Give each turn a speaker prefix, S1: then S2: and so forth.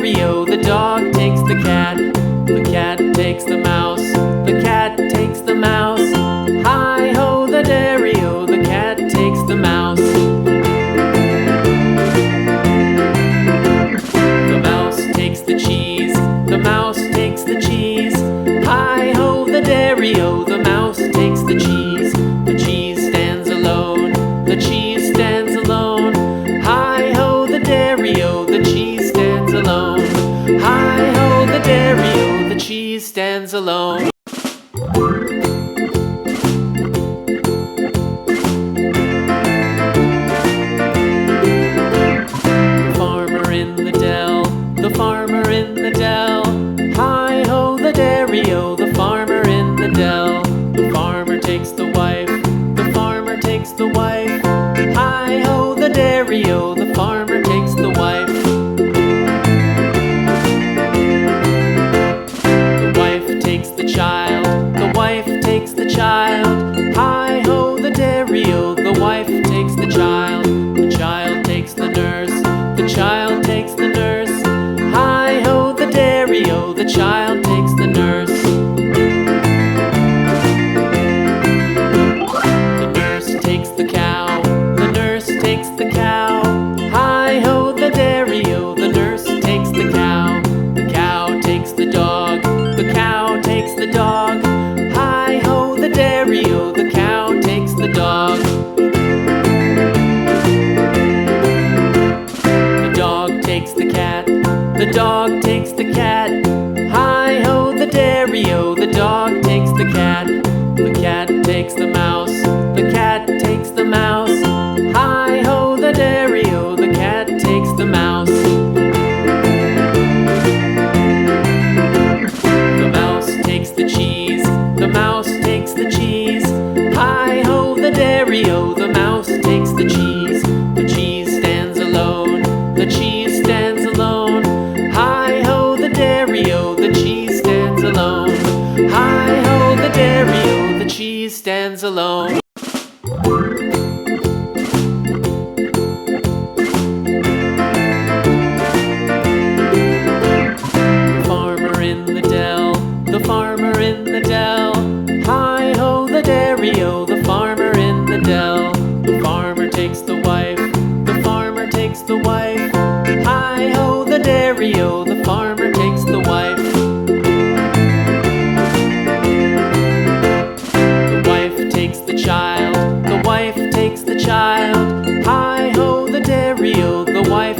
S1: dairy-o, the dog takes the cat. The cat takes the mouse. The cat takes the mouse. Hi-ho, the dairy-o, the cat takes the mouse. The mouse takes the cheese. The mouse takes the cheese. Hi-ho, the dairy-o, the mouse takes the cheese. The cheese stands alone. The cheese stands alone. Hi-ho, the dairy-o, the cheese stands alone. Hi-ho, the dairy-o, the cheese stands alone. The farmer in the dell. The farmer in the dell. Hi-ho, the dairy-o, the farmer in the dell. The farmer takes the wife. The farmer takes the wife. Hi-ho, the dairy-o, the farmer takes the wife. The wife takes the child. The wife takes the child. Hi-ho, the dairy-o, the wife takes the child. The child takes the nurse. The child takes the nurse. Hi-ho, the dairy-o, the child takes the nurse. The nurse takes the cow. The nurse takes the cow. Hi-ho, the dairy-o, the nurse takes the cow. The cow takes the dog. The cow takes the dog. Hi-ho, the dairy-o, the cow takes the dog. The dog takes the cat. The dog takes the cat. Hi-ho, the dairy-o, the dog takes the cat. The cat takes the mouse. The cat takes the mouse. Hi-ho, the dairy-o, the cat takes the mouse. The mouse takes the cheese. The mouse takes the cheese. Hi-ho, the dairy-o, the mouse takes the cheese. The cheese stands alone. The cheese stands alone. Hi-ho, the dairy-o, the cheese stands alone. Hi-ho, the dairy-o, the cheese stands alone. The farmer in the dell. The farmer in the dell. Hi-ho, the dairy-o, the farmer in the dell. The farmer takes the wife. The farmer takes the wife. Hi-ho, the dairy-o, the farmer takes the wife. The wife takes the child. The wife takes the child. Hi-ho, the dairy-o, the wife